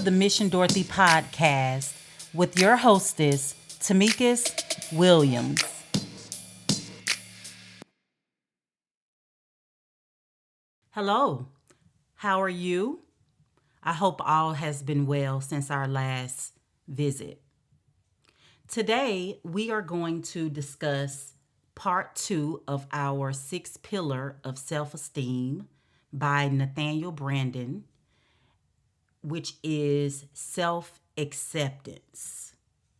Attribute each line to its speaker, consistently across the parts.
Speaker 1: the Mission Dorothy podcast with your hostess, Tamikis Williams. Hello, how are you? I hope all has been well since our last visit. Today, we are going to discuss part two of our sixth pillar of self-esteem by Nathaniel Branden, which is self-acceptance.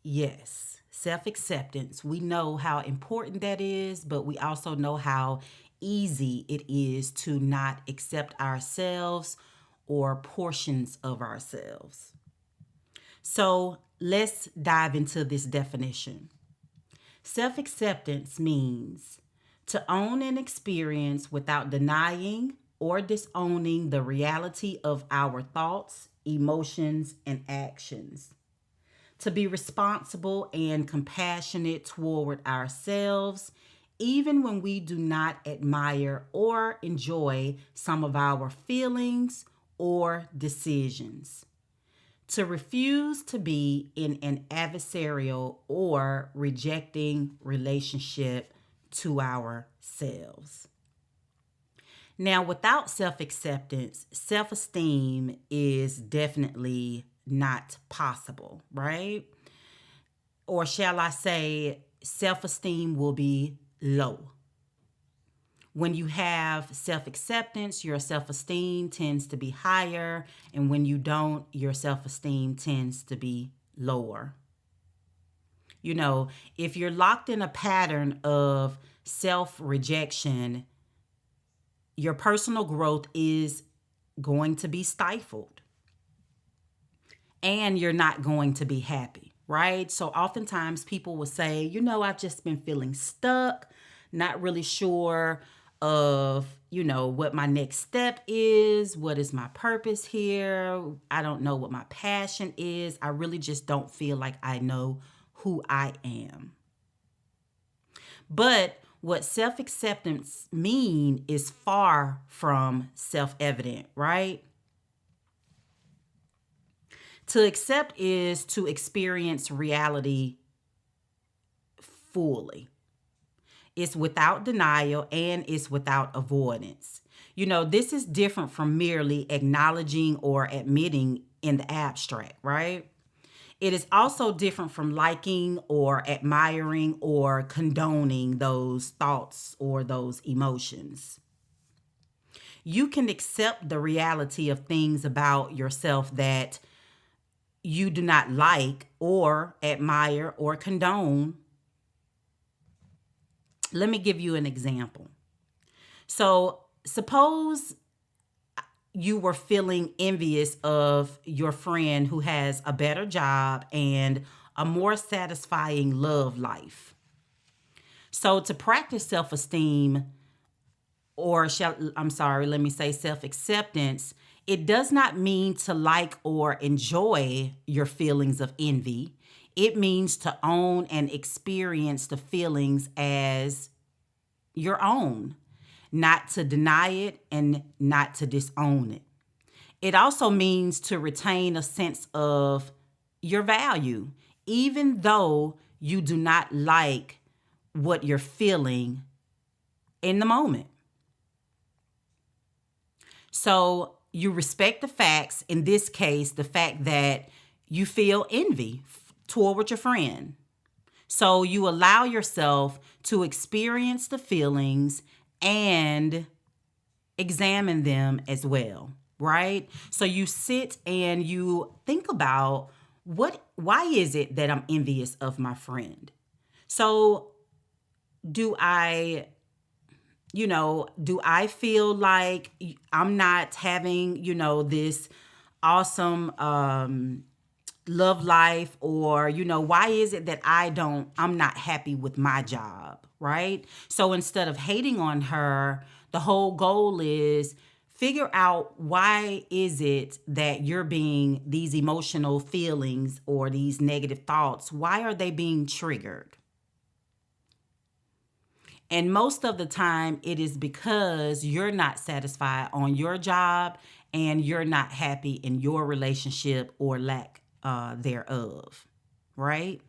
Speaker 1: Yes, self-acceptance. We know how important that is, but we also know how easy it is to not accept ourselves or portions of ourselves. So let's dive into this definition. Self-acceptance means to own an experience without denying or disowning the reality of our thoughts, emotions, and actions. To be responsible and compassionate toward ourselves, even when we do not admire or enjoy some of our feelings or decisions. To refuse to be in an adversarial or rejecting relationship to ourselves. Now, without self-acceptance, self-esteem is definitely not possible, right? Or shall I say, self-esteem will be low. When you have self-acceptance, your self-esteem tends to be higher, and when you don't, your self-esteem tends to be lower. You know, if you're locked in a pattern of self-rejection, your personal growth is going to be stifled and you're not going to be happy, right? So oftentimes people will say, I've just been feeling stuck, not really sure of, what my next step is. What is my purpose here? I don't know what my passion is. I really just don't feel like I know who I am. But what self-acceptance mean is far from self-evident, right? To accept is to experience reality fully. It's without denial and it's without avoidance. This is different from merely acknowledging or admitting in the abstract, right? It is also different from liking or admiring or condoning those thoughts or those emotions. You can accept the reality of things about yourself that you do not like or admire or condone. Let me give you an example. So, suppose you were feeling envious of your friend who has a better job and a more satisfying love life. So, to practice self-esteem, let me say self-acceptance, it does not mean to like or enjoy your feelings of envy. It means to own and experience the feelings as your own, not to deny it and not to disown it. It also means to retain a sense of your value, even though you do not like what you're feeling in the moment. So you respect the facts, in this case, the fact that you feel envy toward your friend. So you allow yourself to experience the feelings and examine them as well, right? So you sit and you think about why is it that I'm envious of my friend? So do I do I feel like I'm not having, this awesome love life? Or, why is it that I'm not happy with my job, right? So instead of hating on her, the whole goal is figure out why is it that you're being these emotional feelings or these negative thoughts, why are they being triggered? And most of the time, it is because you're not satisfied on your job and you're not happy in your relationship or lack thereof, right?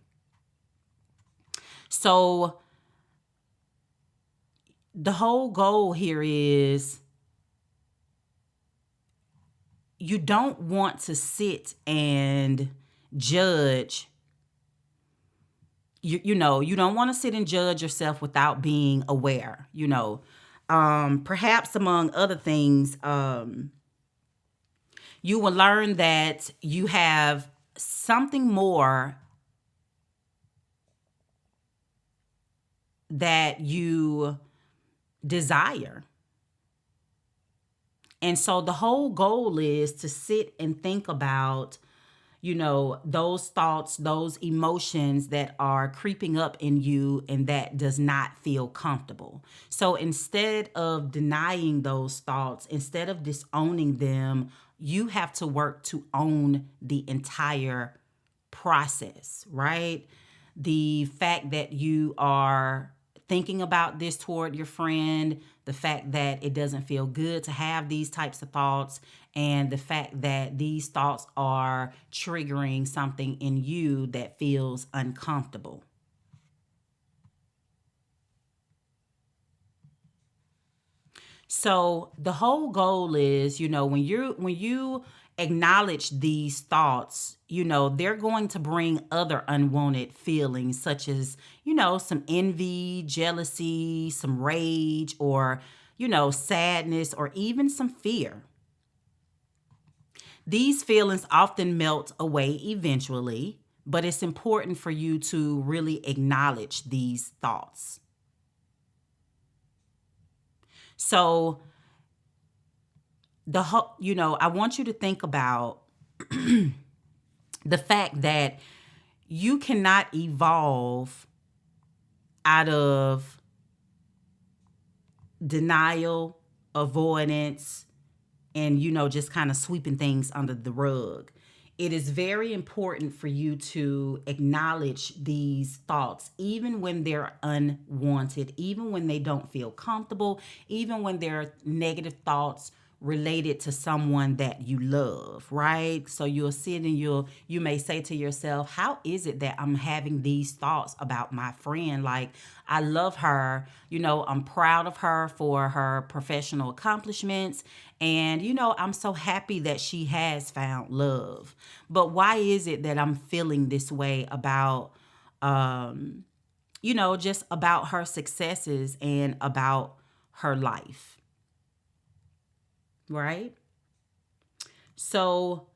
Speaker 1: So the whole goal here is you don't want to sit and judge. You don't want to sit and judge yourself without being aware, perhaps among other things, you will learn that you have something more that you desire. And so the whole goal is to sit and think about, those thoughts, those emotions that are creeping up in you and that does not feel comfortable. So instead of denying those thoughts, instead of disowning them, you have to work to own the entire process, right? The fact that you are thinking about this toward your friend, the fact that it doesn't feel good to have these types of thoughts, and the fact that these thoughts are triggering something in you that feels uncomfortable. So the whole goal is, when you acknowledge these thoughts, they're going to bring other unwanted feelings such as, some envy, jealousy, some rage, or, sadness, or even some fear. These feelings often melt away eventually, but it's important for you to really acknowledge these thoughts. So I want you to think about the fact that you cannot evolve out of denial, avoidance, and, just kind of sweeping things under the rug. It is very important for you to acknowledge these thoughts, even when they're unwanted, even when they don't feel comfortable, even when they're negative thoughts related to someone that you love, right? So you'll sit and you may say to yourself, how is it that I'm having these thoughts about my friend? Like, I love her, I'm proud of her for her professional accomplishments, and I'm so happy that she has found love. But why is it that I'm feeling this way about just about her successes and about her life, right? So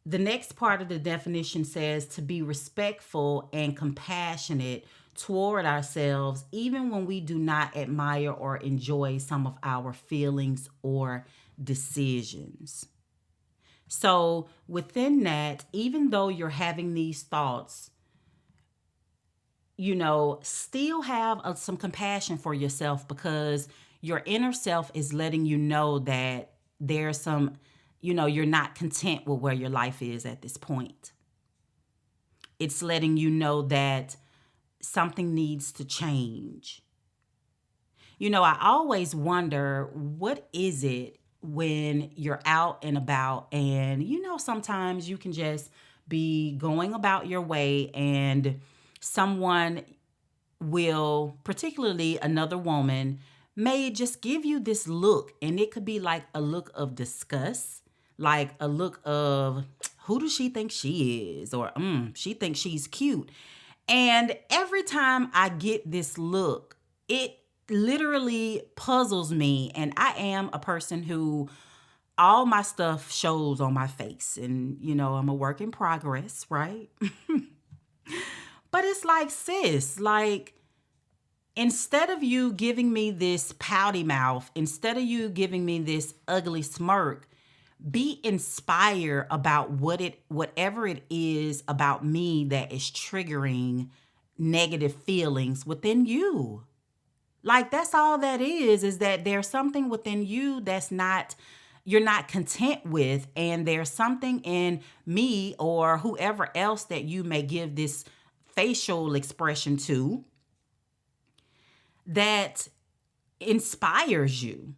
Speaker 1: the next part of the definition says to be respectful and compassionate toward ourselves, even when we do not admire or enjoy some of our feelings or decisions. So within that, even though you're having these thoughts, still have some compassion for yourself, because your inner self is letting you know that there's some, you're not content with where your life is at this point. It's letting you know that something needs to change. I always wonder, what is it when you're out and about and, sometimes you can just be going about your way and someone will, particularly another woman, may just give you this look, and it could be like a look of disgust, like a look of, who does she think she is, or she thinks she's cute. And every time I get this look, it literally puzzles me, and I am a person who all my stuff shows on my face, and I'm a work in progress, right? But it's like, sis, like, instead of you giving me this pouty mouth, instead of you giving me this ugly smirk, be inspired about whatever it is about me that is triggering negative feelings within you. Like, that's all that is that there's something within you you're not content with, and there's something in me or whoever else that you may give this facial expression to that inspires you.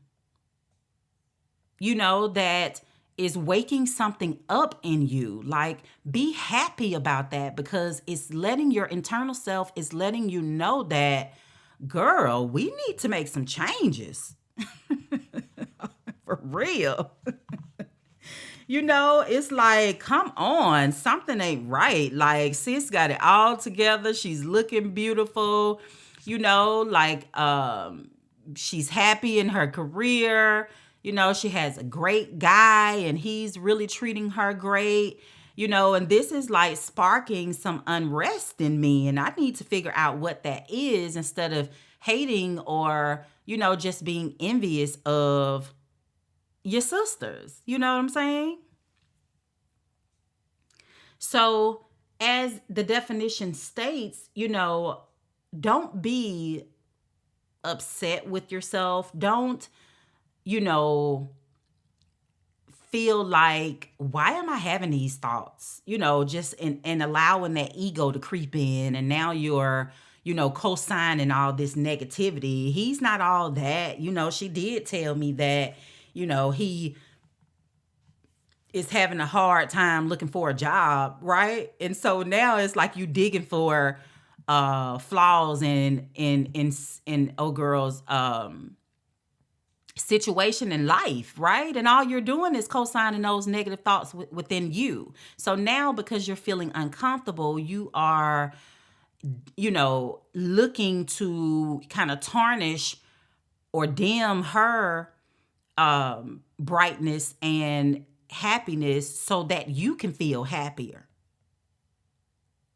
Speaker 1: that is waking something up in you. Like, be happy about that, because it's letting your internal self is letting you know that, girl, we need to make some changes. For real. It's like, come on, something ain't right. Like, sis got it all together. She's looking beautiful, like, she's happy in her career. She has a great guy and he's really treating her great, and this is like sparking some unrest in me. And I need to figure out what that is, instead of hating or, just being envious of your sisters. You know what I'm saying? So, as the definition states, don't be upset with yourself. Don't, you know, feel like, why am I having these thoughts? Just and allowing that ego to creep in. And now you're, co-signing all this negativity. He's not all that. She did tell me that, he is having a hard time looking for a job, right? And so now it's like you digging for flaws in old girl's situation in life, right? And all you're doing is co-signing those negative thoughts within you. So now, because you're feeling uncomfortable, you are, looking to kind of tarnish or dim her brightness and happiness so that you can feel happier.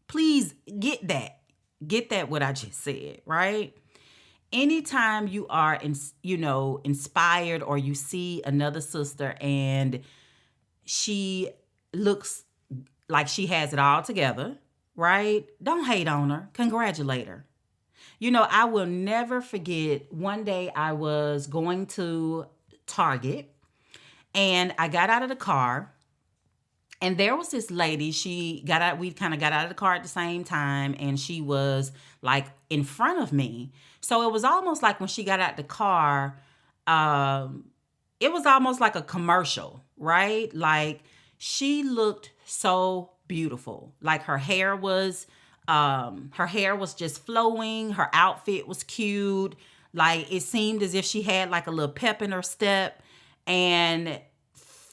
Speaker 1: Please get that what I just said, right? Anytime you are inspired, or you see another sister and she looks like she has it all together, right? Don't hate on her. Congratulate her. I will never forget, one day I was going to Target and I got out of the car, and there was this lady. She got out, we kind of got out of the car at the same time, and she was like in front of me. So it was almost like when she got out the car, it was almost like a commercial, right? Like, she looked so beautiful. Like, her hair was just flowing. Her outfit was cute. Like, it seemed as if she had like a little pep in her step. And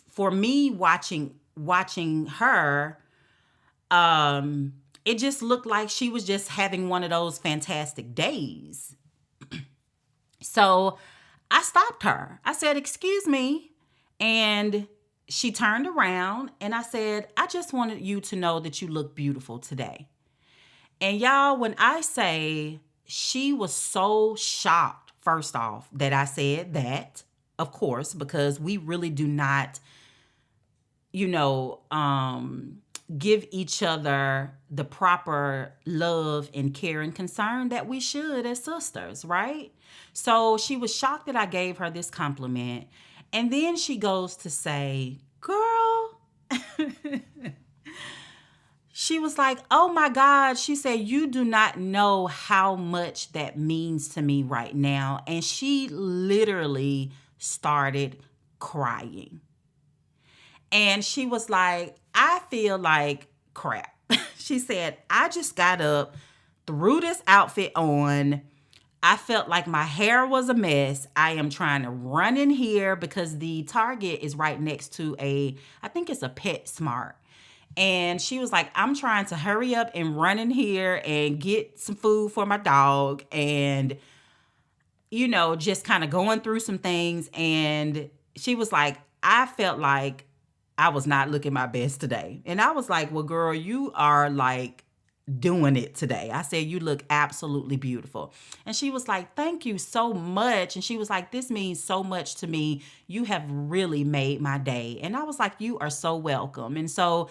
Speaker 1: for me, watching her, it just looked like she was just having one of those fantastic days. So I stopped her. I said, "Excuse me." And she turned around and I said, "I just wanted you to know that you look beautiful today." And y'all, when I say, she was so shocked, first off, that I said that, of course, because we really do not, give each other the proper love and care and concern that we should as sisters, right? So she was shocked that I gave her this compliment. And then she goes to say, "Girl," she was like, "Oh my God." She said, "You do not know how much that means to me right now." And she literally started crying. And she was like, "I feel like crap." She said, "I just got up, threw this outfit on. I felt like my hair was a mess. I am trying to run in here," because the Target is right next to I think it's a Pet Smart. And she was like, "I'm trying to hurry up and run in here and get some food for my dog." And, just kind of going through some things. And she was like, "I felt like I was not looking my best today." And I was like, "Well, girl, you are like doing it today." I said, "You look absolutely beautiful." And she was like, "Thank you so much." And she was like, "This means so much to me. You have really made my day." And I was like, "You are so welcome." And so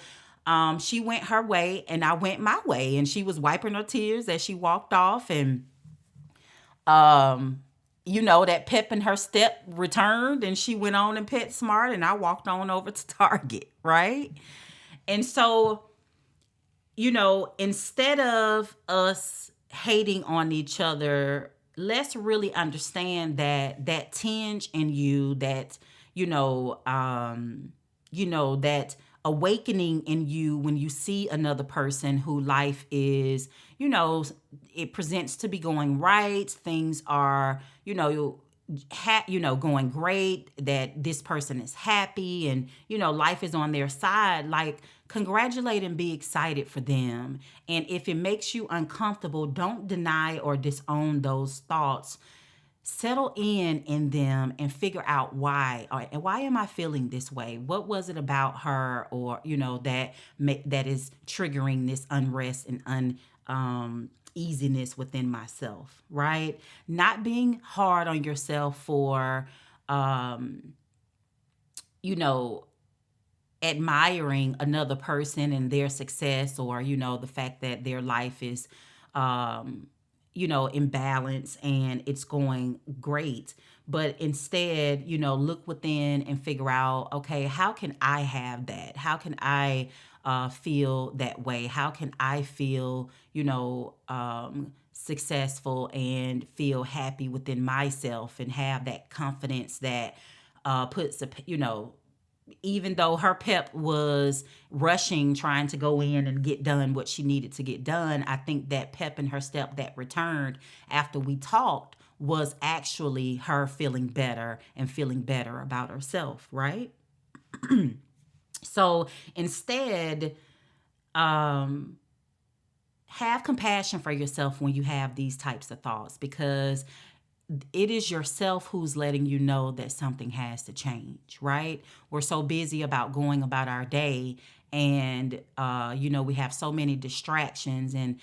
Speaker 1: she went her way and I went my way. And she was wiping her tears as she walked off. And that pep in her step returned, and she went on and Pet Smart, and I walked on over to Target, right? And so, instead of us hating on each other, let's really understand that tinge in you, that, you know, that awakening in you when you see another person who life is, it presents to be going right. Things are, going great, that this person is happy and, life is on their side. Like, congratulate and be excited for them. And if it makes you uncomfortable, don't deny or disown those thoughts. Settle in them and figure out why. And why am I feeling this way? What was it about her, or that is triggering this unrest and easiness within myself, right? Not being hard on yourself for you know admiring another person and their success, or the fact that their life is in balance and it's going great. But instead, look within and figure out, okay, how can I have that? How can I feel that way? How can I feel successful and feel happy within myself and have that confidence that puts a even though her pep was rushing, trying to go in and get done what she needed to get done, I think that pep in her step that returned after we talked was actually her feeling better and feeling better about herself, right? So instead, have compassion for yourself when you have these types of thoughts, because it is yourself who's letting you know that something has to change, right? We're so busy about going about our day, and we have so many distractions, and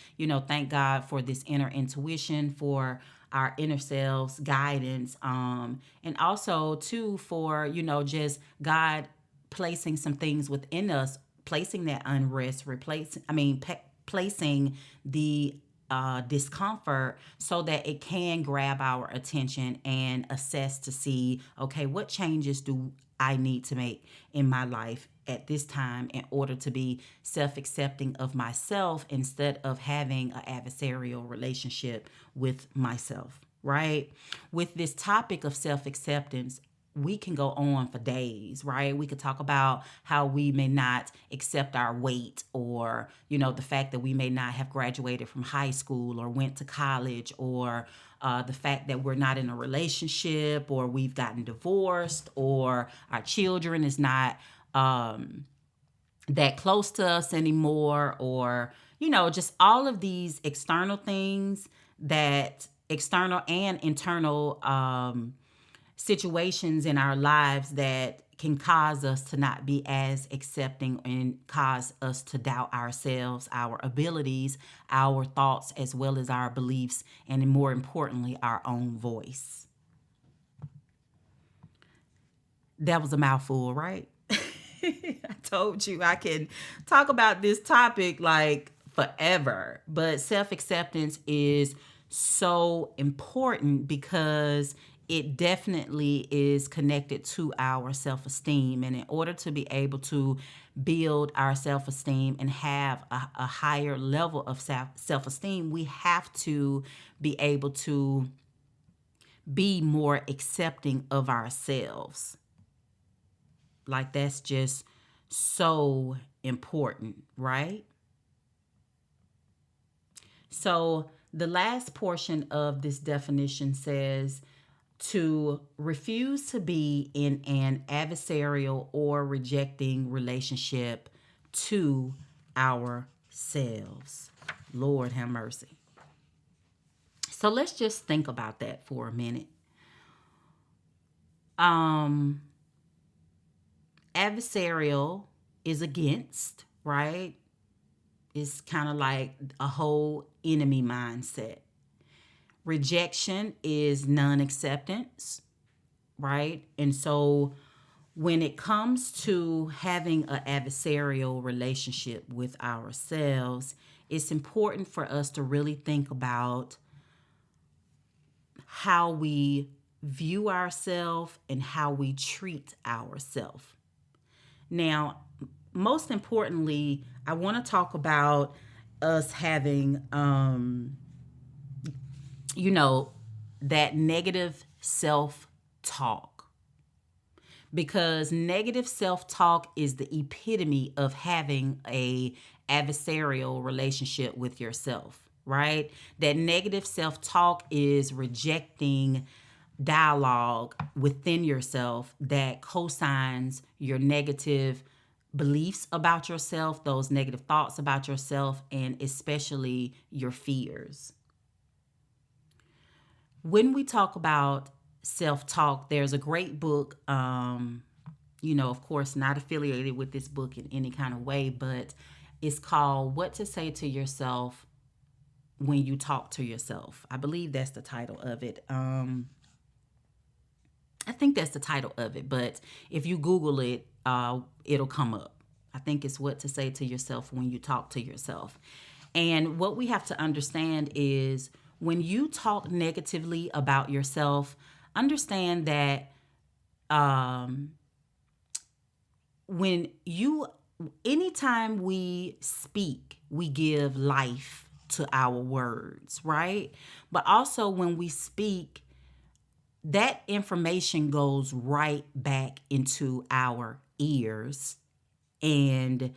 Speaker 1: thank God for this inner intuition, for our inner selves guidance, and also too for just God placing some things within us, placing that unrest, placing the discomfort so that it can grab our attention and assess to see, okay, what changes do I need to make in my life at this time in order to be self-accepting of myself, instead of having an adversarial relationship with myself, right? With this topic of self-acceptance, we can go on for days, right? We could talk about how we may not accept our weight, or, the fact that we may not have graduated from high school or went to college, or the fact that we're not in a relationship, or we've gotten divorced, or our children is not that close to us anymore, or, just all of these external things, that external and internal situations in our lives that can cause us to not be as accepting and cause us to doubt ourselves, our abilities, our thoughts, as well as our beliefs, and more importantly, our own voice. That was a mouthful, right? I told you I can talk about this topic like forever, but self acceptance is so important because it definitely is connected to our self esteem. And in order to be able to build our self esteem and have a higher level of self esteem, we have to be able to be more accepting of ourselves. Like, that's just so important, right? So, the last portion of this definition says to refuse to be in an adversarial or rejecting relationship to ourselves. Lord have mercy. So, let's just think about that for a minute. Adversarial is against, right? It's kind of like a whole enemy mindset. Rejection is non-acceptance, right? And so when it comes to having an adversarial relationship with ourselves, it's important for us to really think about how we view ourselves and how we treat ourselves. Now, most importantly, I want to talk about us having, that negative self talk. because negative self-talk is the epitome of having a adversarial relationship with yourself, right? That negative self-talk is rejecting dialogue within yourself that cosigns your negative beliefs about yourself, those negative thoughts about yourself, and especially your fears. When we talk about self-talk, there's a great book, of course, not affiliated with this book in any kind of way, but it's called What to Say to Yourself When You Talk to Yourself. I believe that's the title of it. I think that's the title of it, but if you Google it, it'll come up. I think it's What to Say to Yourself When You Talk to Yourself. And what we have to understand is when you talk negatively about yourself, understand that when you, anytime we speak, we give life to our words, right? But also when we speak, that information goes right back into our ears. And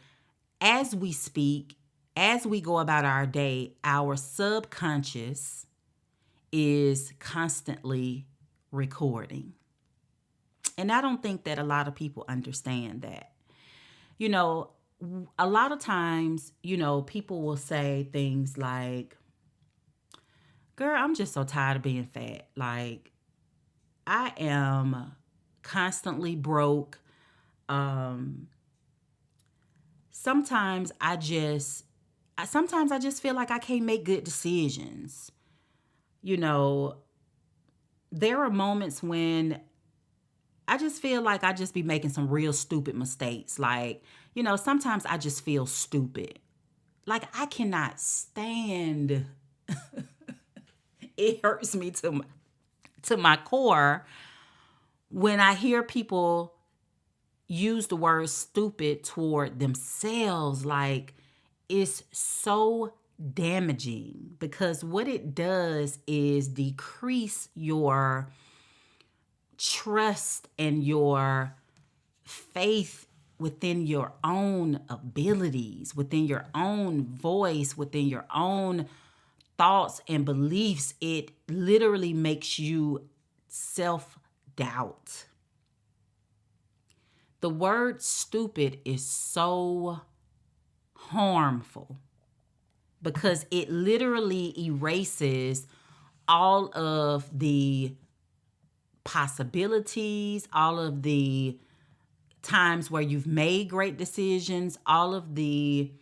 Speaker 1: as we speak, as we go about our day, our subconscious is constantly recording. And I don't think that a lot of people understand that. You know, a lot of times, people will say things like, girl, I'm just so tired of being fat. Like, I am constantly broke. Sometimes I just feel like I can't make good decisions. You know, there are moments when I just feel like I just be making some real stupid mistakes. Like, sometimes I just feel stupid. Like I cannot stand. It hurts me to my core when I hear people use the word stupid toward themselves. Like it's so damaging because what it does is decrease your trust and your faith within your own abilities, within your own voice, within your own thoughts and beliefs. It literally makes you self-doubt. The word stupid is so harmful because it literally erases all of the possibilities, all of the times where you've made great decisions, all of the,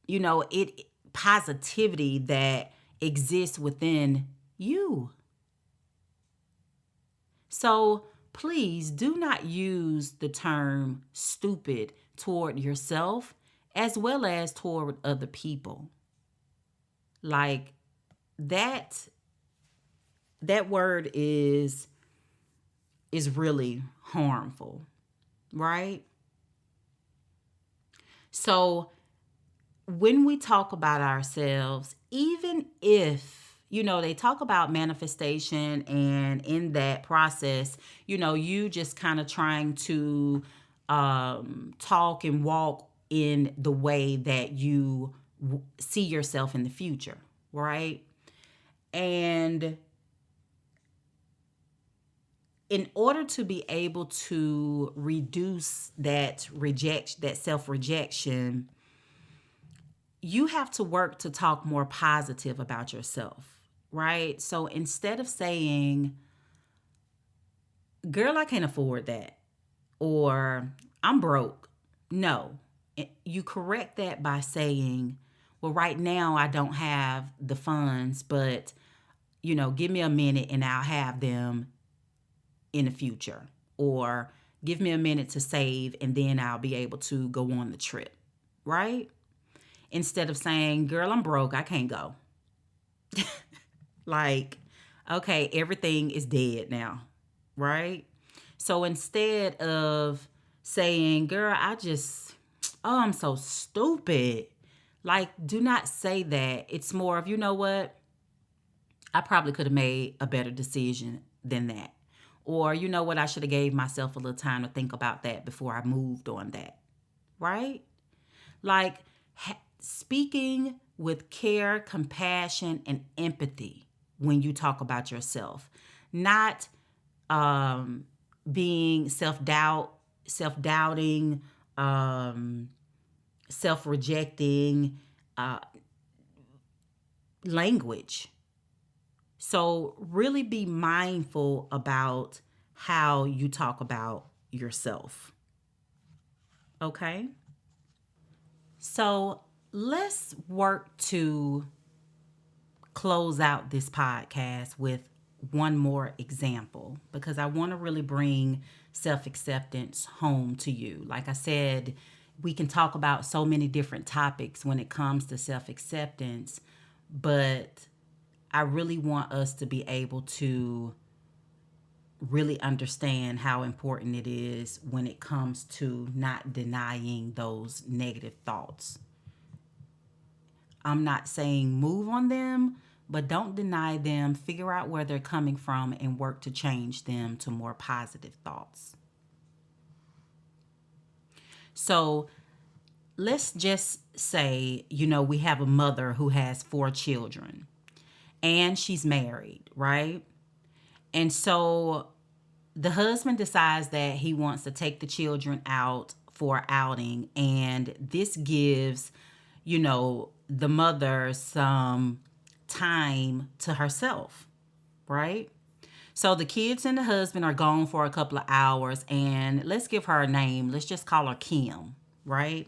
Speaker 1: it positivity that exists within you. So please do not use the term stupid toward yourself as well as toward other people. Like that word is really harmful, right? So when we talk about ourselves, even if, they talk about manifestation, and in that process, you just kind of trying to talk and walk in the way that you see yourself in the future, right? And in order to be able to reduce that self-rejection, you have to work to talk more positive about yourself, right? So instead of saying, girl, I can't afford that, or I'm broke, no. You correct that by saying, well, right now I don't have the funds, but, give me a minute and I'll have them in the future. Or give me a minute to save and then I'll be able to go on the trip, right? Instead of saying, girl, I'm broke, I can't go. Like, okay, everything is dead now, right? So instead of saying, girl, I'm so stupid. Like, do not say that. It's more of, you know what? I probably could have made a better decision than that. Or, you know what, I should have gave myself a little time to think about that before I moved on that, right? Like speaking with care, compassion, and empathy when you talk about yourself, not being self-doubting, self-rejecting language. So really be mindful about how you talk about yourself. Okay? So let's work to close out this podcast with one more example because I want to really bring self acceptance home to you. Like I said, we can talk about so many different topics when it comes to self acceptance, but I really want us to be able to really understand how important it is when it comes to not denying those negative thoughts. I'm not saying move on them, but don't deny them. Figure out where they're coming from and work to change them to more positive thoughts. So let's just say, we have a mother who has 4 children and she's married, right? And so the husband decides that he wants to take the children out for outing, and this gives, the mother some time to herself, right? So the kids and the husband are gone for a couple of hours, and let's give her a name. Let's just call her Kim, right?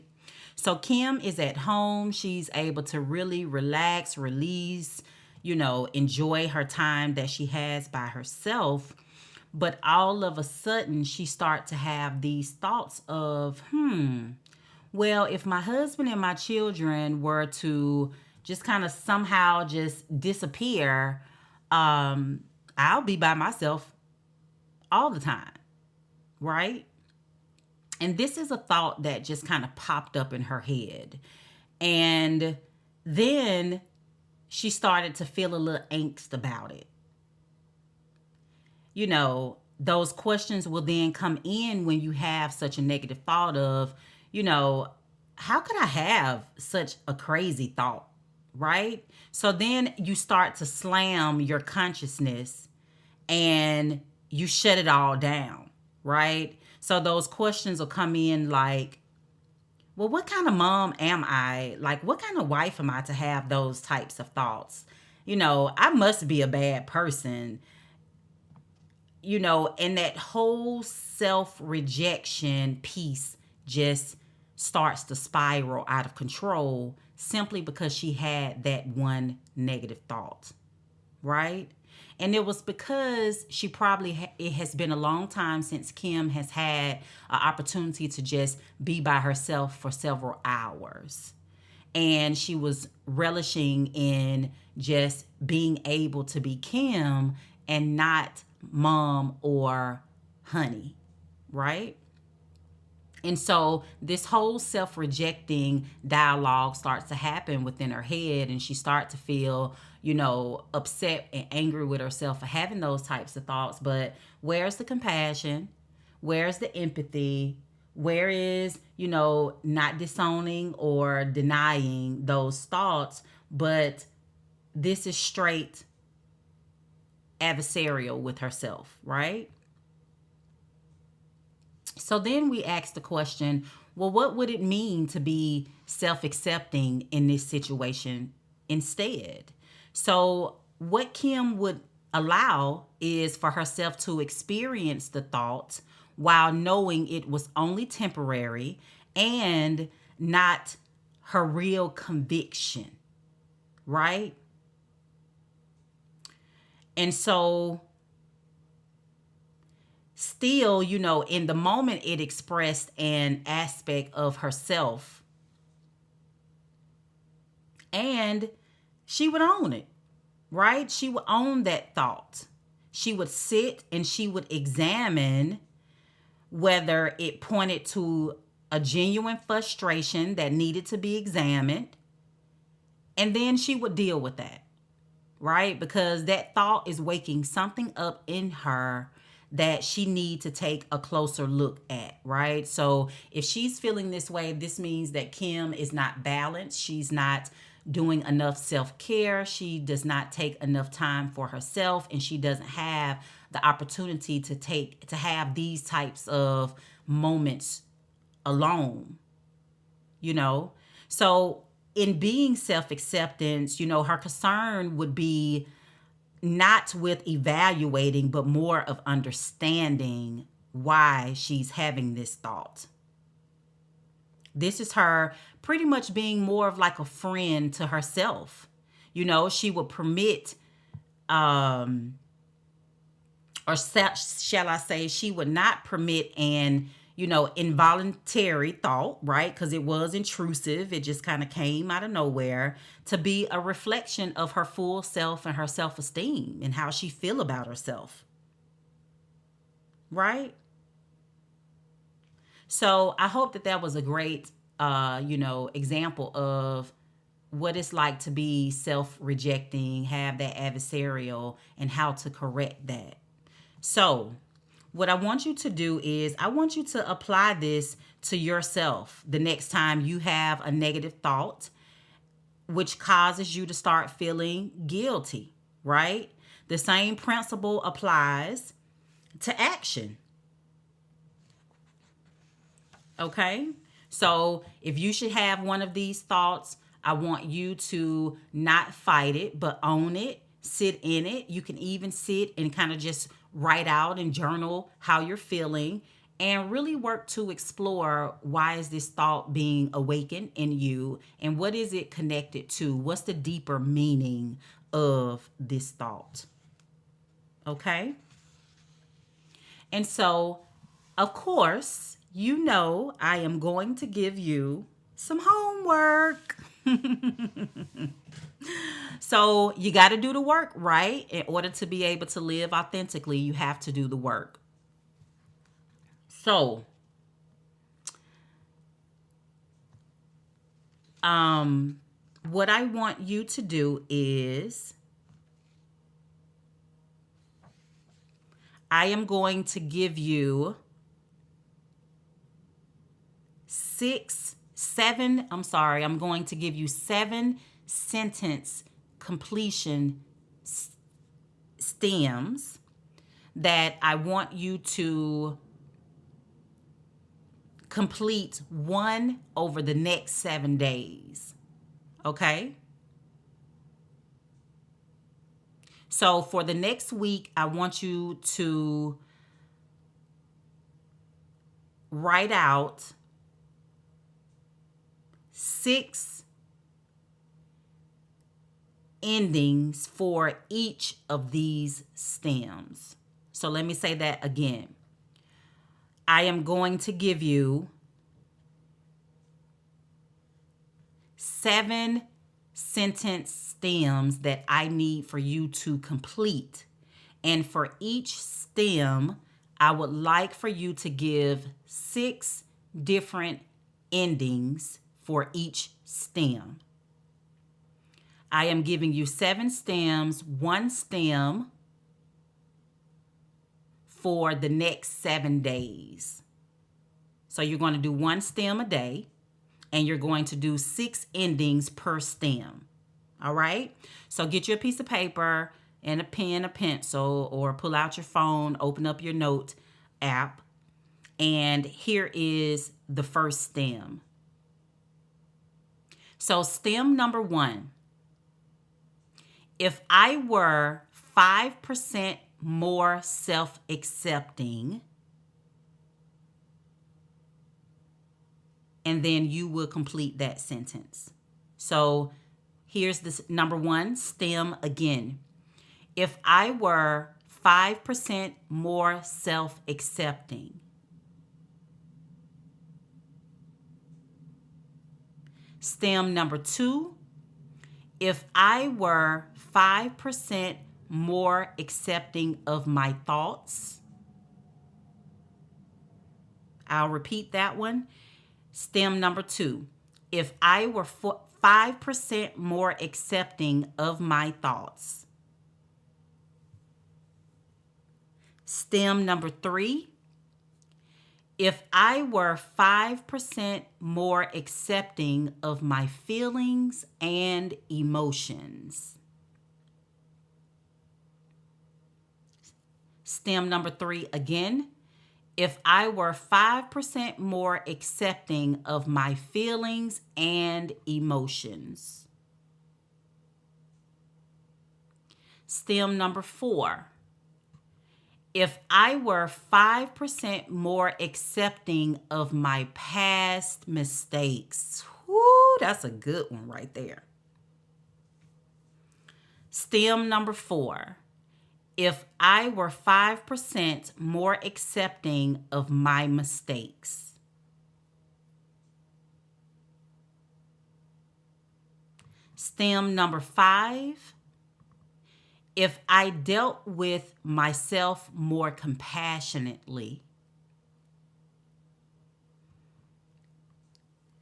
Speaker 1: So Kim is at home. She's able to really relax, release, enjoy her time that she has by herself. But all of a sudden, she starts to have these thoughts of, well, if my husband and my children were to just kind of somehow just disappear, I'll be by myself all the time, right? And this is a thought that just kind of popped up in her head. And then she started to feel a little angst about it. Those questions will then come in when you have such a negative thought of, how could I have such a crazy thought, right? So then you start to slam your consciousness and you shut it all down, right? So those questions will come in like, well, what kind of mom am I? Like, what kind of wife am I to have those types of thoughts? I must be a bad person. And that whole self-rejection piece just starts to spiral out of control simply because she had that one negative thought, right? And it was because she probably, it has been a long time since Kim has had an opportunity to just be by herself for several hours. And she was relishing in just being able to be Kim and not mom or honey, right? And so this whole self-rejecting dialogue starts to happen within her head, and she starts to feel, upset and angry with herself for having those types of thoughts. But where's the compassion? Where's the empathy? Where is, not disowning or denying those thoughts, but this is straight adversarial with herself, right? So then we ask the question, well, what would it mean to be self-accepting in this situation instead? So what Kim would allow is for herself to experience the thought while knowing it was only temporary and not her real conviction, right? And so still, in the moment it expressed an aspect of herself, and she would own it, right? She would own that thought. She would sit and she would examine whether it pointed to a genuine frustration that needed to be examined, and then she would deal with that, right? Because that thought is waking something up in her that she need to take a closer look at, right? So if she's feeling this way, this means that Kim is not balanced. She's not doing enough self-care. She does not take enough time for herself, and she doesn't have the opportunity to have these types of moments alone, you know? So in being self-acceptance, her concern would be not with evaluating, but more of understanding why she's having this thought. This is her pretty much being more of like a friend to herself. She would permit, or shall I say, she would not permit an, involuntary thought, right? Because it was intrusive. It just kind of came out of nowhere, to be a reflection of her full self and her self-esteem and how she feel about herself. Right? So I hope that was a great, example of what it's like to be self-rejecting, have that adversarial, and how to correct that. So what I want you to do is I want you to apply this to yourself the next time you have a negative thought, which causes you to start feeling guilty, right? The same principle applies to action. Okay? So if you should have one of these thoughts, I want you to not fight it, but own it, sit in it. You can even sit and kind of just write out and journal how you're feeling, and really work to explore, why is this thought being awakened in you, and what is it connected to? What's the deeper meaning of this thought? Okay? And so, of course, I am going to give you some homework. So you got to do the work, right? In order to be able to live authentically, you have to do the work. So, what I want you to do is, I am going to give you I'm going to give you 7 sentence completion stems that I want you to complete one over the next 7 days. Okay? So for the next week, I want you to write out 6 endings for each of these stems. So let me say that again. I am going to give you 7 sentence stems that I need for you to complete. And for each stem, I would like for you to give 6 different endings for each stem. I am giving you 7 stems, 1 stem for the next 7 days. So you're going to do 1 stem a day, and you're going to do 6 endings per stem. All right? So get you a piece of paper and a pen, a pencil, or pull out your phone, open up your note app, and here is the first stem. So stem number 1. If I were 5% more self-accepting, and then you will complete that sentence. So here's this number 1 stem again. If I were 5% more self-accepting. Stem number 2. If I were 5% more accepting of my thoughts. I'll repeat that one. Stem number 2. If I were 5% more accepting of my thoughts. STEM number 3, if I were 5% more accepting of my feelings and emotions. STEM number 3 again. If I were 5% more accepting of my feelings and emotions. STEM number 4. If I were 5% more accepting of my past mistakes. Whoo, that's a good one right there. STEM number 4. If I were 5% more accepting of my mistakes. STEM number 5. If I dealt with myself more compassionately.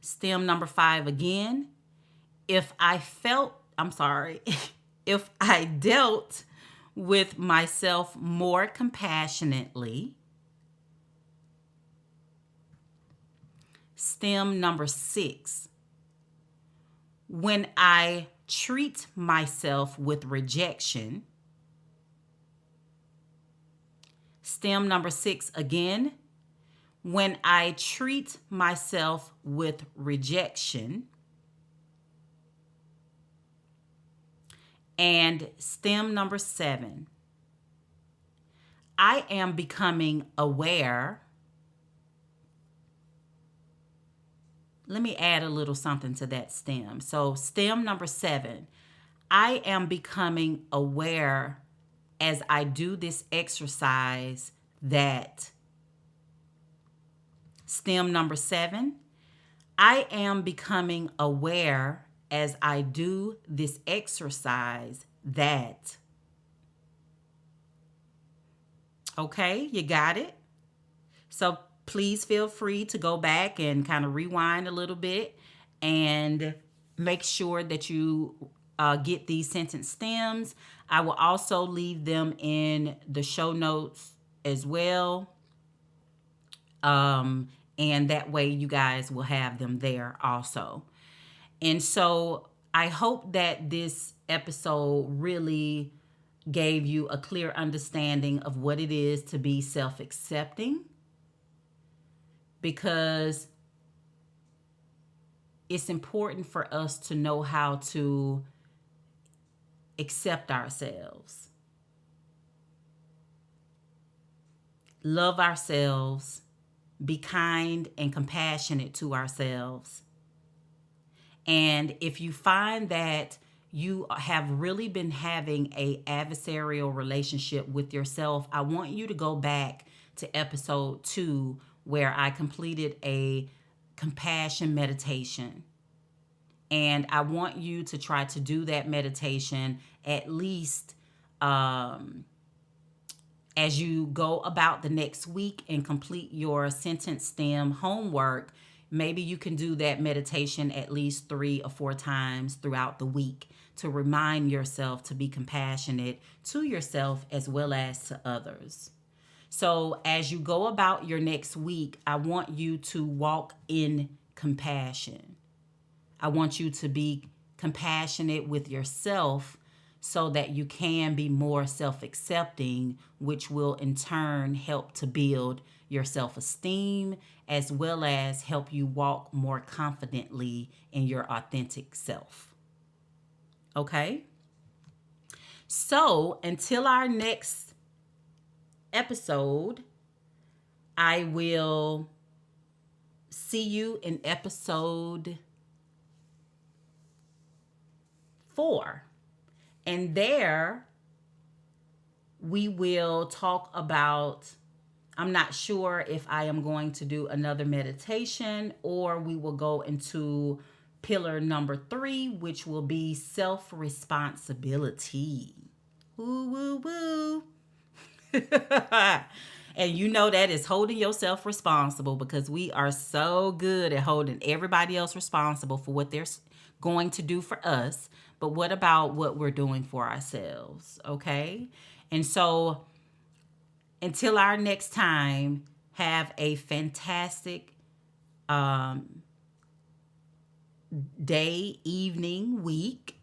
Speaker 1: STEM number 5 again. If I dealt with myself more compassionately. STEM number 6. When I treat myself with rejection. STEM number 6 again. When I treat myself with rejection. And STEM number 7. I am becoming aware. Let me add a little something to that STEM. So STEM number 7. I am becoming aware as I do this exercise that. STEM number 7. I am becoming aware as I do this exercise that. Okay, you got it? So please feel free to go back and kind of rewind a little bit and make sure that you get these sentence stems. I will also leave them in the show notes as well. And that way you guys will have them there also. And so I hope that this episode really gave you a clear understanding of what it is to be self-accepting, because it's important for us to know how to accept ourselves, love ourselves, be kind and compassionate to ourselves. And if you find that you have really been having an adversarial relationship with yourself, I want you to go back to episode 2 where I completed a compassion meditation. And I want you to try to do that meditation at least as you go about the next week and complete your sentence stem homework. Maybe you can do that meditation at least 3 or 4 times throughout the week to remind yourself to be compassionate to yourself as well as to others. So as you go about your next week, I want you to walk in compassion. I want you to be compassionate with yourself so that you can be more self-accepting, which will in turn help to build your self-esteem as well as help you walk more confidently in your authentic self. Okay? So until our next episode, I will see you in episode 4. And there we will talk about, I'm not sure if I am going to do another meditation or we will go into pillar number 3, which will be self-responsibility. Woo, woo, woo. And you know that is holding yourself responsible, because we are so good at holding everybody else responsible for what they're going to do for us. But what about what we're doing for ourselves? Okay. And so Until our next time, have a fantastic day, evening, week.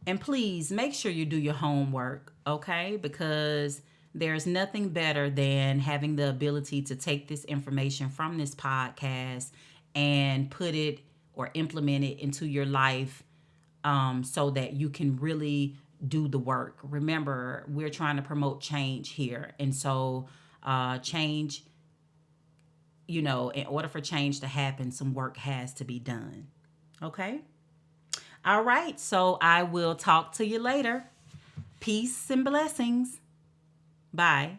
Speaker 1: And please make sure you do your homework, okay? Because there's nothing better than having the ability to take this information from this podcast and put it or implement it into your life, so that you can really do the work. Remember, we're trying to promote change here. And so, change, in order for change to happen, some work has to be done. Okay? All right. So I will talk to you later. Peace and blessings. Bye.